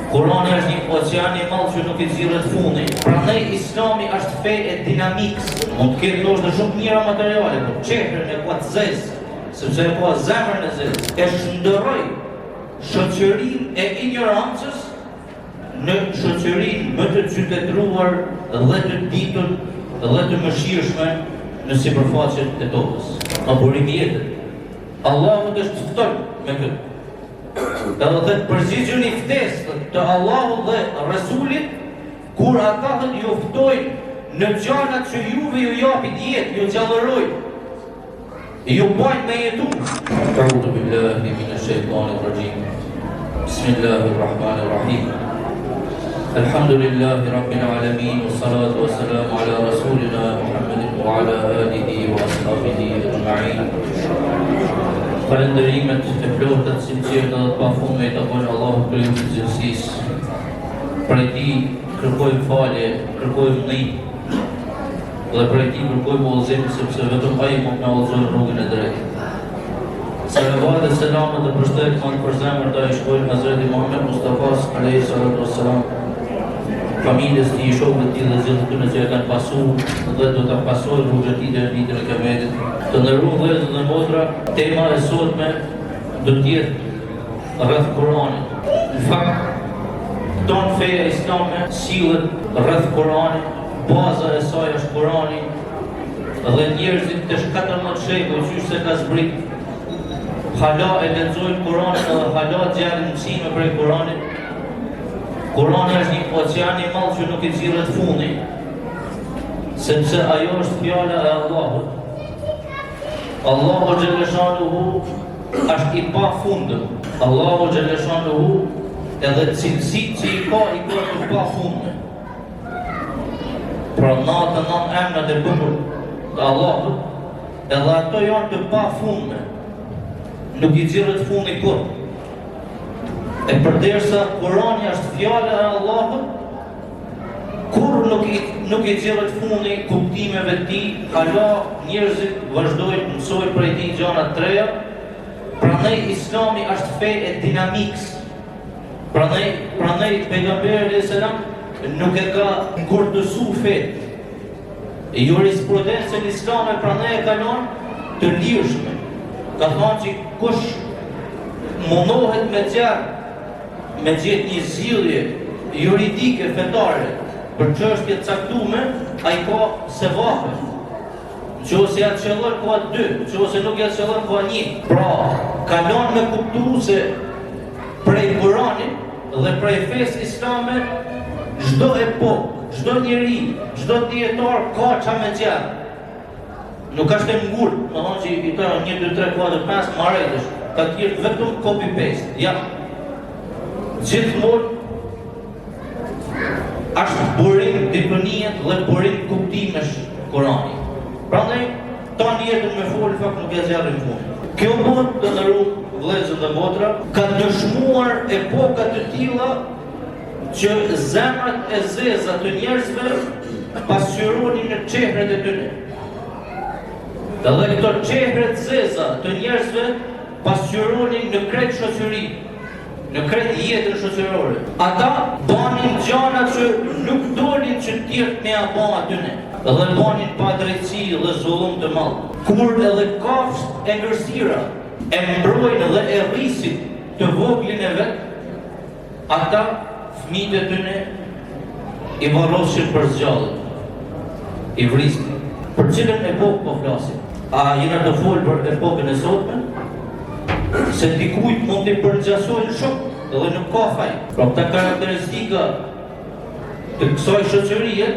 Kurani është një ocean i madh që nuk i zgjidhet fundi. Prandaj Islami është fe e dinamikës. Mund të ketë ndoshta shumë mira materiale, por çehrën e ka të zezë, sepse e ka zemrën e zezë. E shndërroi shoqërinë e ignorancës në shoqërinë më të qytetëruar dhe të ditur dhe të mëshirshme në sipërfaqen e tokës. Ma burimi jetën. Allahu është fton me këtë. Edhe të përgjigjën i ftesë të Allahu dhe Resulit, kur ata dhe ju ftojnë në gjanat që juve ju japit jetë, ju gjallërojnë, ju bajnë me jetu. A'udhu billahi minash shaitanir rajim. Bismillahirrahmanirrahim. Alhamdulillahi rabbil alamin, wassalatu wassalamu ala rasulina Muhammedin wa ala alihi wa ashabihi ajma'in. Falënderimet e plotët, sinqerta dhe të pafundme i takojnë Allahu Kriju të gjithësisë. Prej Tij kërkojmë falje, kërkojmë ndihmë, dhe prej Tij kërkojmë udhëzim, sepse vetëm Ai mund na udhëzon rrugën e drejtë. Salavat dhe selamet dhe përshtetjet për zemër të ai shkojnë Hazreti Muhammed Mustafa alayhi salatu wassalam, familjes tij, shokëve të tij dhe gjithë tyre që e kanë pasuar dhe do ta pasojnë rrugën e tij deri në ditën e Kiametit. Të nderuar vëllezër dhe motra, tema e sotme do të jetë rreth Kuranit. Në fakt, tonë feja islame sillet rreth Kuranit, baza e saj është Kurani, dhe njerëzit të 14 shekuj qysh se ka zbrit, hala e lexojnë Kuranin dhe hala gjerën mësime prej Kuranit. Kurani është një ocean i madh që nuk i zgjidhet fundi, sepse ajo është fjala e Allahut. Allahu Gjeleshanuhu është i pafundëm. Allahu Gjeleshanuhu edhe cilësitë që i ka të pafundme. Pra natë emrat e bukur të Allahut, edhe ato janë të pafundme. Nuk i zgjidhet fundi kurrë. E përderisa Kurani është fjala e Allahut, kur nuk i zgjidhet fundi kuptimeve të tij, hala njerëzit vazhdojnë mësojnë prej tij gjëra të reja. Prandaj Islami është fe e dinamikës. Prandaj pejgamberi alayhis salam nuk e ka ngurtësuar fetë. Jurisprudencën islame prandaj e ka lënë të lirshme. Ka thënë që kush mundohet me gjetë një zgjidhje juridike fetare për çështje të caktuar, ai ka sevape. Nëse ja qëllon ka 2, nëse nuk ja qëllon ka 1. Pra, kalon me kuptu se prej Kuranit dhe prej fesë islame, çdo epokë, çdo njeri, çdo dietar ka çfarë me gjetë. Nuk është e ngurtë, më thonë që i ka 1, 2, 3, 4, 5 marrësh, ka tjerë vetëm copy paste. Ja. Gjithmonë është burim diplomiet dhe burim kuptimesh Kurani. Prandaj tani jetën me fol fakt nuk e zjarrim fund. Kjo botë të ndëruar vëllezër dhe motra ka dëshmuar epoka të tilla që zemrat e zeza të njerëzve pasqyronin në çehret e tyre. Dhe këto çehret zeza të njerëzve pasqyronin në krejt shoqërinë, në krejt jetën shoqërore. Ata banin gjana që nuk dolin që tjerët me aba atyne, dhe banin pa drejtësi dhe zullum të madh. Kur edhe kafshët e ngërsira e mbrojnë dhe e rrisin të voglin e vet, ata fëmijët e tyne i varroshin për zgjalljen, i vrisin. Për cilën epokë po flasim? A jena të folë për epokën e sotme? Se dikujt mund të përgjasojnë shumë dhe nuk ka faj. Pra këta karakteristika të kësaj shoqërie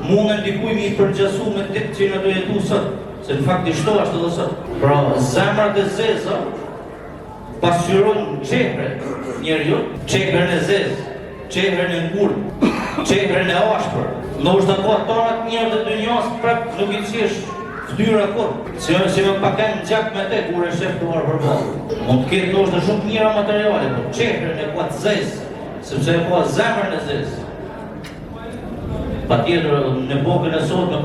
mundën dikuj mi përgjasu me të që në do jetu sot, se në fakt i shto ashtë edhe sot. Pra zemrat e zeza pasqyrojnë çehret njeriu, çehrën e zezë, çehrën e ngurtë, çehrën e ashpër. Ndoshta ka tonat njerëz të dunjas prap nuk i qesh ftyra kurrë. Si më pakan gjak me te kur e shef të marrë përballë. Mund të ketë ndoshta shumë mira materiale, por çehrën e ka të zezë, sepse e ka zemrën e zezë. Patjetër në bokën e sotme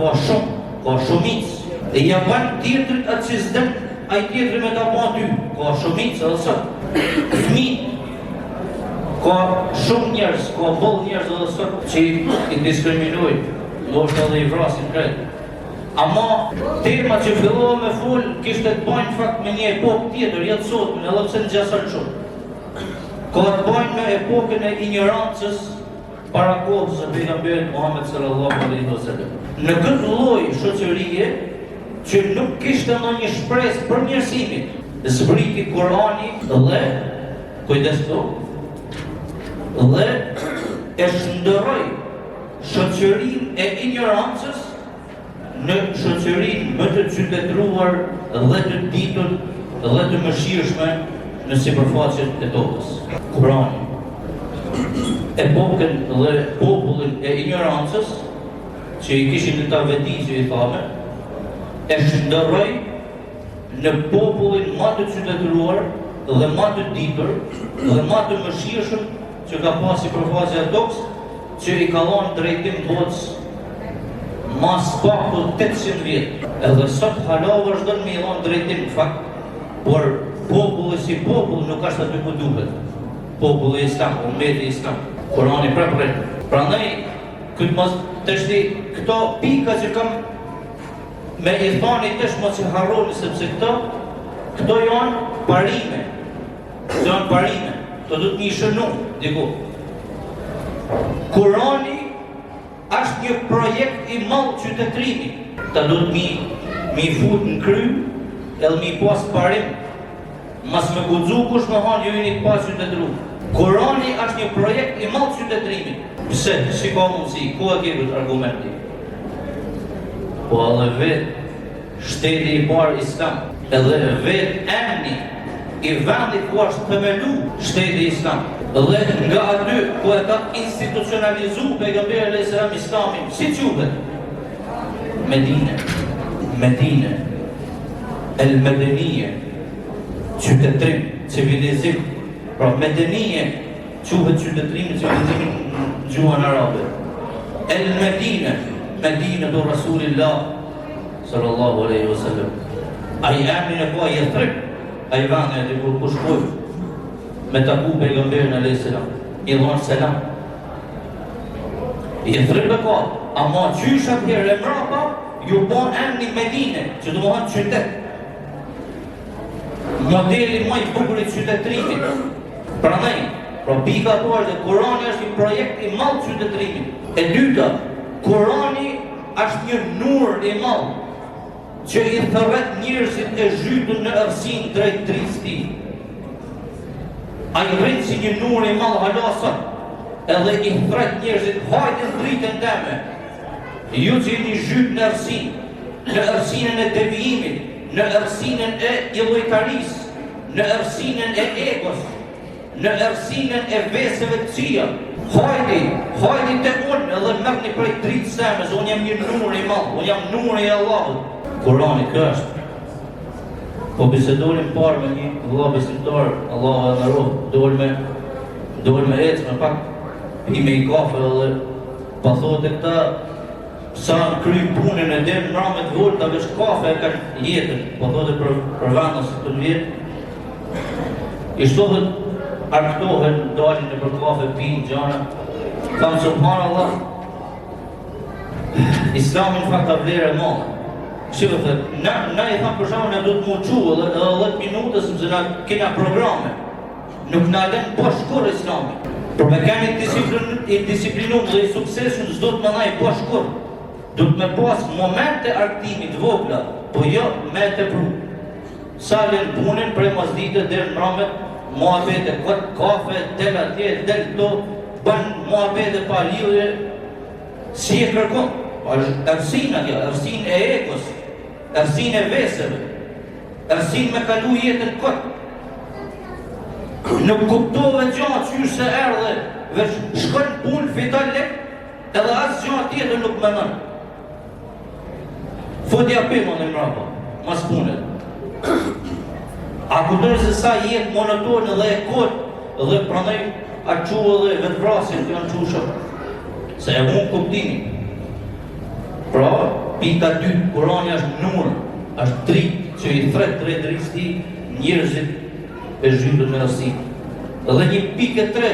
ka shumicë. E ja ban tjetrit atë që s'dem, ai tjetri me ta pa ty. Ka shumicë edhe sot. Fëmijë Ka shumë njerëz, ka boll njerëz edhe sot që i diskriminojnë, ndoshta edhe i vrasin krejt. Ama tema që fillova me fol kishte të bëjnë fakt me një epokë tjetër, jetë sotme, edhe pse në gjasar shumë. Ka të bëjnë me epokën e ignorancës para kohës së pejgamberit Muhammed sallallahu alaihi wasallam. Në këtë lloj shoqërie që nuk kishte ndonjë shpresë për mirësimin, zbriti Kurani dhe kujdes këtu, dhe e shndërroi shoqërinë e ignorancës në shoqërinë më të qytetëruar dhe të ditur dhe të mëshirshme në sipërfaqen e tokës. Kurani, epokën dhe popullin e ignorancës, që i kishin të ta vetizë i thame, e shndërroi në popullin më të qytetëruar dhe më të ditur dhe më të mëshirshëm që ka pas sipërfaqja e tokës, që i ka dhënë drejtim botës mas paku 800 vjet. Edhe sot hala vazhdon me i dhënë drejtim në fakt, por populli si popull nuk është aty ku duhet. Populli islam, ummeti islam, Kurani prapër. Prandaj këtë mos tashti këto pika që kam me i thani tash mos i harroni, sepse këto janë parime. Këto janë parime. Këto do të më shënon diku. Kurani është një projekt i madh qytetërimi. Ta do të mi fut në kry edhe mi pas parim. Mas me guxu kush më hanë ju jeni pas qytetëruar. Kurani është një projekt i madh qytetërimi. Pse? Si ka mundësi? Ku e ke këtë argumenti? Po edhe vetë shteti i parë islam, edhe vetë emni i vendit ku është themelu shteti islam, dhe nga aty ku e ka institucionalizu pejgamberi alayhis salam islamin, si quhet? Medine, el Medenie, qytetrim, civilizim. Pra Medenie quhet qytetrim, civilizim në gjuhën arabe. El Medine do Rasulillah sallallahu alaihi wasallam. Ai emrin e ka Yathrib, ai vani aty ku shkoi me taku pejgamberin alayhis salam, i dhon selam. Yathrib ka, ama qysh atëherë e mbrapa ju bon emri Medine, që do të thonë qytet. Modeli më i bukur i qytetërimit. Prandaj, pika e parë, Kurani është një projekt i madh qytetërimit. E dyta, Kurani është një nur i madh që i thërret njerëzit e zhytur në errësinë drejt drejtësisë tij. Ai rrin si një nur i madh hala sot, edhe i thret njerëzit hajde dritën teme. Ju që jeni zhytur në errësinën e devijimit, në errësinën e illojtarisë, në errësinën e egos, në errësinën e veseve të këqija. Hajde të unë edhe merrni prej dritës teme, se unë jam një nur i madh, unë jam nuri i Allahut. Kurani kjo është. Po bisedonim parë me një vëlla besimtar, Allahu e ndaroj, dol me ecë me pak pime i kafe dhe pa thotë këta sa në kry punën e dem mramet vërë të vesh kafe e kanë jetën, po thotë për vendës të në vjetë. I shtohet, arktohen, dalin e për kafe, pinë, gjana. Thamë subhanallah, Islamin fakt të vlerë e madhe. Shqipë thëtë, na i thamë për shumë në do të muqu edhe 10 minutës mëse na kena programe. Nuk na alen po shkur Islami. Por me kemi i disiplinum dhe i suksesun s'do të mënaj po shkur. Do të me pas momente arktimit vogla, po jo me të pru. Sa len punin prej mas dite dhe në mramet, muhabete, kafe, del atje, del to, ban muhabete pa lidhje, si e kërkon. Ersin atje, ersin e egos, ersin e veseve, ersin me kalu jetën këtë. Nuk kuptove gjatë qysh se erdhe, veç shkën punë, fitan lek, edhe asë gjatë tjetër nuk mënën. Fotja pëmën e mrapa, mas punët. A kuptore se sa jetë monotone dhe e kotë, dhe pranaj a quë dhe vetë vrasin të janë qushëm. Se e mund kuptimin. Pra, pika 2, Kurani është nur, është dritë që i thret drejt drejtësi njerëzit e zhytur me rësi. Dhe një pikë 3,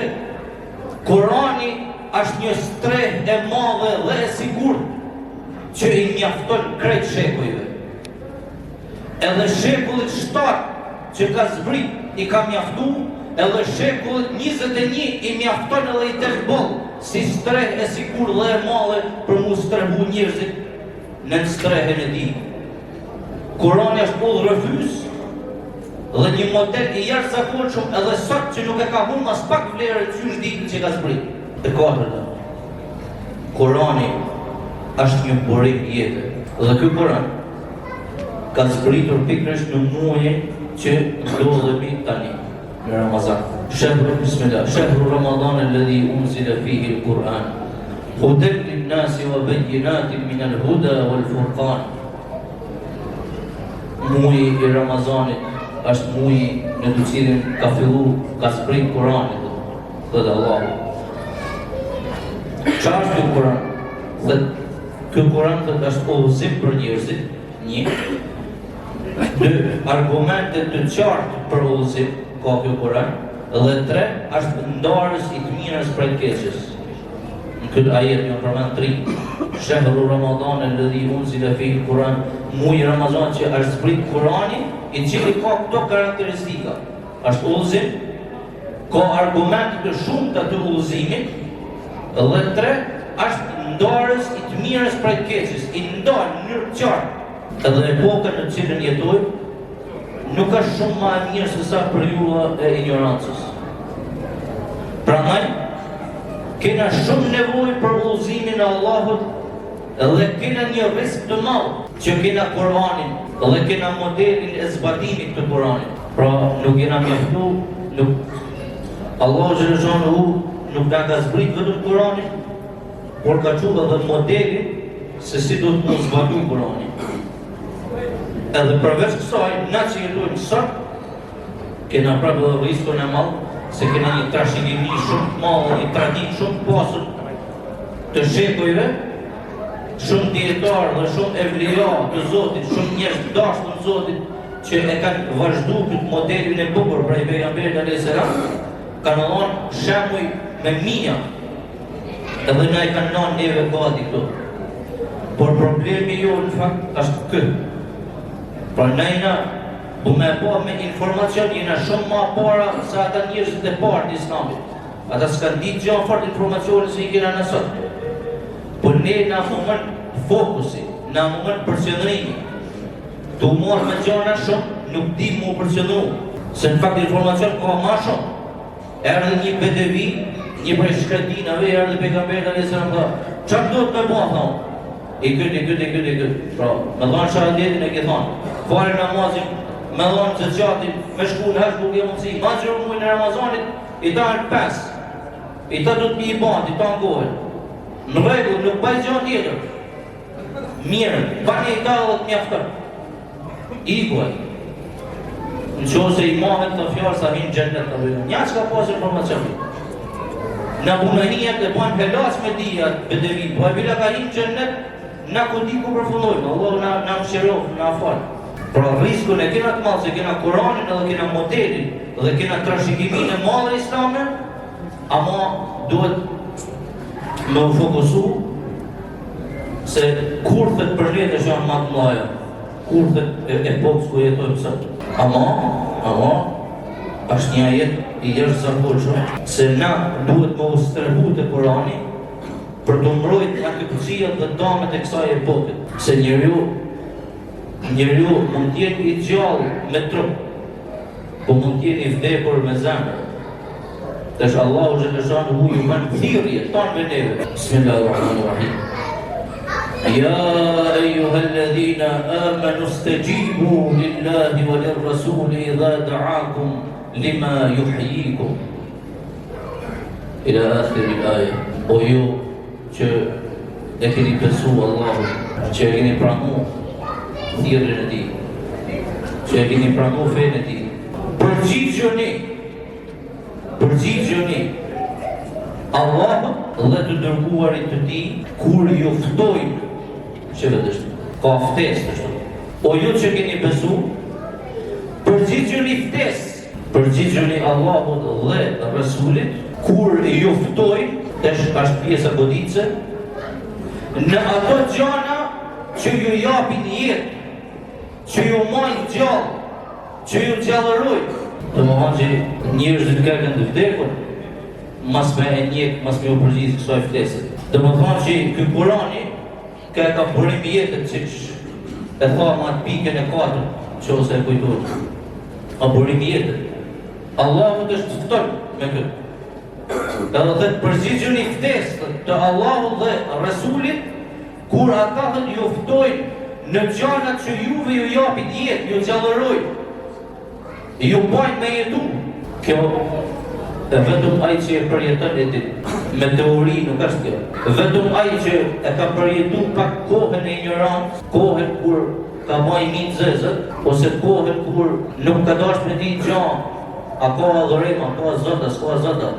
Kurani është një streh e madhe dhe e sigurt që i mjafton krejt shekujve. Edhe shekullit 7 që ka zbrit i ka mjaftu, edhe shekullit 21 i mjafton edhe i del boll si streh e sigurt dhe e madhe për mu strehu njerëzit në strehen e tij. Kurani është udhë refys dhe një model i jashtëzakonshëm edhe sot që nuk e ka humbur as pak vlerën qysh ditën që ka zbrit. E katërta, Kurani është një burim jete. Dhe ky Kur'an ka zbritur pikërisht në muajin që ndodhemi tani, në Ramazan. Bismillah, shahru Ramadan alladhi unzila fihi al-Qur'an hudan lin-nasi wa bayyinatin min al-huda wal-furqan. Muaji i Ramazanit është muaji në të cilin ka filluar, ka zbrit Kur'ani, thotë Allahu. Çfarë është ky Kur'an? Ky Kur'an është udhëzim për njerëzit, një. Dy, argumente të qartë për udhëzim ka ky Kur'an, dhe tre, është ndarës i të mirës prej të keqes. Në këtë ajet një përmend 3. Shahru Ramadan alladhi unzila fihi al-Qur'an, muaji i Ramazan që është zbrit Kur'ani, i cili ka këto karakteristika. Është udhëzim, ka argumente të shumta të udhëzimit, dhe tre, është ndarës i të mirës prej të keqes, i ndan në mënyrë të qartë. Edhe epoka në cilën jetoj nuk është shumë më e mirë se sa periudha e ignorancës. Prandaj kena shumë nevojë për udhëzimin e Allahut dhe kena një risk të madh që kena Kur'anin dhe kena modelin e zbatimit të Kur'anit. Pra nuk jena mjaftu, Allahu xhallahu nuk na ka zbrit vetëm Kur'anin, por ka thënë edhe modelin se si do të mos zbatojmë Kur'anin. Edhe përveç kësaj, na që jetojmë sot, kena prapë dhe riskun e madh, se kena një trashëgimi shumë të madh, një traditë shumë të pasur të shekujve, shumë dietarë dhe shumë evlija të Zotit, shumë njerëz të dashur të Zotit, që e kanë vazhduar këtë modelin e bukur prej pejgamberit alayhis salam, kanë dhënë shembuj me mia, edhe na e kanë dhënë neve gati këtu. Por problemi jo në fakt është këtë. Pra nejna, bu me po me informacion, jena shumë ma para se ata njerëzit e parë të Islamit. Ata s'kan ditë gjanë fort informacionin se i kena nësot. Por ne na mumën fokusi, na mumën përqendrimi. Tu morë me gjana shumë, nuk di mu përqendru. Se në fakt informacion ka ma shumë. Erdhe një bedevi, një prej shkretinave, erdhe pejgamberi alayhis salam tha, çfarë duhet me bua, thonë? I këtë. Pra, me dhanë shahadetin e ke thonë. Fare namazin, me dhanë të gjatin, me shku në hashtë nuk e mundësi. Ma që muaj në Ramazanit, i ta në 5. I ta du të mi i band, i ta në gohen. Në regull, nuk baj gjatë tjetër. Mirë, bani i ta dhe të mjaftër. I kuaj. Në që ose i mahet të fjallë sa hinë gjennet të bëjnë. Nja që ka pasë informacioni. Në bumenijet e banë helas me dijat, bedevi, po e bila ka hinë gjennet, na ku di ku përfundojmë, Allah na mëshirof, na falë. Pra riskun e kena të madhë, se kena Kur'anin edhe kena modelin, dhe kena trashëgimin e madhe islame, ama duhet me u fokusu se kurthet për letë është janë matë mlaja, kurthet e epokës ku jetojmë sot. Ama, është një ajet i jashtëzakonshëm se na duhet me u strehu të Kur'ani për të mbrojt akëpësia dhe damet e kësaj epoke. Se njeriu mund t'jetë i gjallë me trup, po mund t'jetë i vdekur me zemër. Tash Allahu xhaleshanuhu ju bën thirrje tonë neve. Bismillahirrahmanirrahim. Ya ayyuhalladhina amanu istajibu lillahi wa lirrasuli idha da'akum lima yuhyikum. Ila akhir al-aya. O ju që e keni besu Allahu, që e keni pranu thirrjen e tij, që e keni pranu fenë e tij, përgjigjoni Allahut dhe të dërguarit të tij kur ju ftojnë, që vetësh ka ftesë të shtu. O ju që keni besu, përgjigjoni ftesë, përgjigjoni Allahut dhe Rasulit kur ju ftojnë, është pjesa goditse, në ato gjana që ju japin jetë, që ju majnë gjallë, që ju gjallërojnë. Të më thonë që njerëzit kërkën të vdekur, mas me e njekë, mas me u përgjithë kësaj flesit. Të më thonë që këj Kurani ka burim jetët që e tha ma të pikën e 4, që ose e kujtojnë. A burim jetët. Allahu të shëftën me këtë. Edhe dhe të përgjigjën i ftesë të Allahu dhe Resulit, kur ata dhe ju ftojnë në gjanat që juve ju japit jetë, ju gjallërojnë, ju bajnë me jetu. Kjo e vetëm ai që e përjeton e dit, me teori nuk është kjo. Vetëm ai që e ka përjetu pak kohën e ignorancë, kohën kur ka baj një zezët, ose kohën kur nuk ka dash me di gjanë, a ka adhurem, a ka zota, s'ka zota.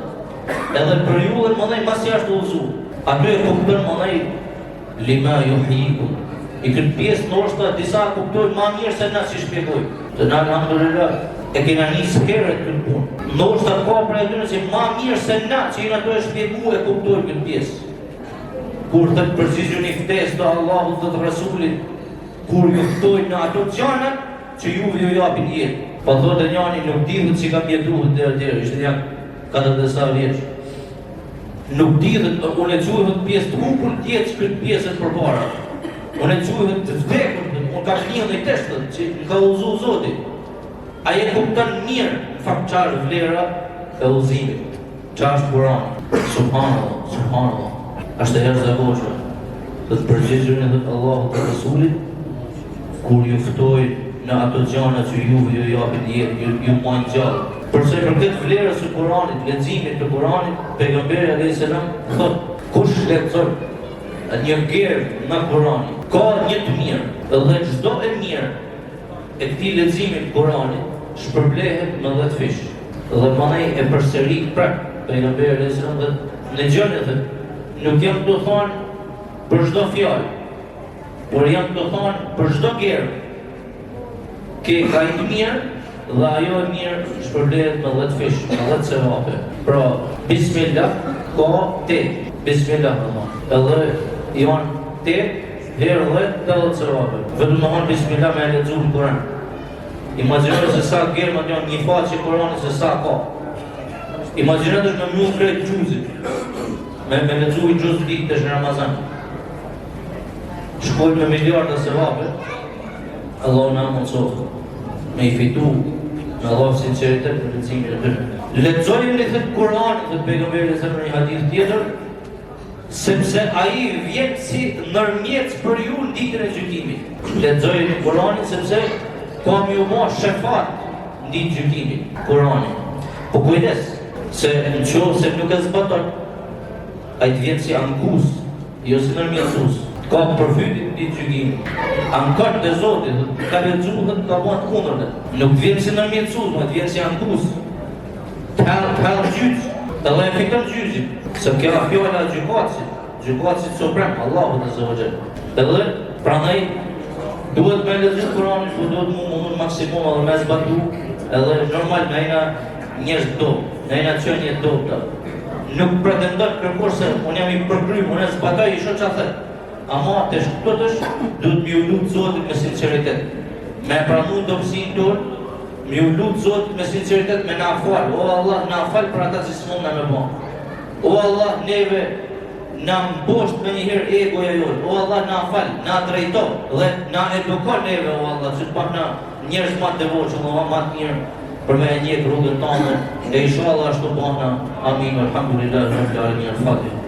Edhe për jullën më dhej mas jashtë ullëzu. Aty e kuptën më dhej lima ju hiku. I këtë pjesë nështë disa kuptojnë ma mirë se na që shpjegoj. Të na alhamdulillah e kena njësë herët këtë punë. Nështë ka për e tyre që ma mirë se na që i në to e shpjegu e kuptojnë këtë pjesë. Kur të përgjigju një ftesë të Allahut dhe të Rasulit, kur ju ftojnë në ato gjanët që juve ju japin jetë. Pa thotë e njani nuk dihët që kam jetuhët dhe ishte janë 40 vjeç. Nuk dihët, unë e quhet pjesë të hupur tjetë që këtë pjesët për para. Unë e quhet të vdekur, unë ka njën dhe i teshtët që ka uzu Zoti. A je kuptan mirë në fakt qarë vlera e uzimit. Qarë është Kurani. Subhanallah, subhanallah. Ashtë e herë zavoshë. Dhe të përgjigjën e dhe Allahu të Rasulit, kur ju ftojnë në ato gjana që juve ju japin jetë, ju majnë gjallë. Përse për këtë vlerës të Kuranit, leximit të Kuranit, pejgamberi a.s. thot, kush lexon një gjerë nga Kurani, ka një të mirë, dhe çdo e mirë e këtij leximit të Kuranit shpërblehet me 10 fish. Dhe mandej e përsëri prap pejgamberi a.s. dhe në gjënë dhe nuk jam të thonë për çdo fjalë, por jam të thonë për çdo gjerë. Ke ka i të mirë, dhe ajo e mirë shpërblehet me 10 fish, me 10 sevape. Pra, bismillah, ka 8. Bismillah, edhe janë 8, herë 10 sevape. Vetëm më hanë bismillah me e lexu në Kur'an. Imagjinoj se sa gjerë më janë një faqe Kur'anit se sa ka. Imagjinoj është me mund krejt gjuzit. Me lexu i gjuz ditë të Ramazan. Shkoj me miliarda sevape, Allah në mundsof me i fitu me Allah sinceritet në leximin e tyre. Lexojmë në këtë Kur'an dhe pejgamberi sa në një hadith tjetër, sepse ai vjen si ndërmjet për ju në ditën e gjykimit. Lexojmë në Kur'anin sepse kam ju ma shefat në ditë gjykimit. Kur'ani. Po kujdes, se në qovë se nuk e zbaton, ai të vjen si ankus, jo si ndërmjetësus. Ka përfytit ditë gjykimit. Ankat dhe Zotit, ka lexuar dhe ka bën të kundërtën. Nuk vjen si ndërmjetësus, ma të vjen si ankus. Të hallë gjyq, të dhe e fiton gjyqin. Se kjo fjala e gjykatësit suprem, Allahu azza wa jalla. Edhe prandaj duhet me lexuar Kur'anin, po duhet mund maksimum edhe me zbatu, edhe normal me ina njerëz do, me ina qenie dobta. Nuk pretendon kërkosh se unë jam i përkryer, unë zbatoj çfarë çfarë. Ama të shkëtësh, duhet mi u lutë Zotit me sinceritet. Me pranu dobësinë tonë, mi u lutë Zotit me sinceritet, me na falë. O Allah, na falë për ata që s'mon na me banë. O Allah, neve na mbosht me njëherë egoja jonë. O Allah, na falë, na drejto dhe na eduko neve, o Allah, që të pak na njerëz ma të devoqë, ma të mirë për me e njekë rrugën tonë. E inshallah ashtu bëna. Amin, alhamdulillah, rabbil alamin, al-Fatiha.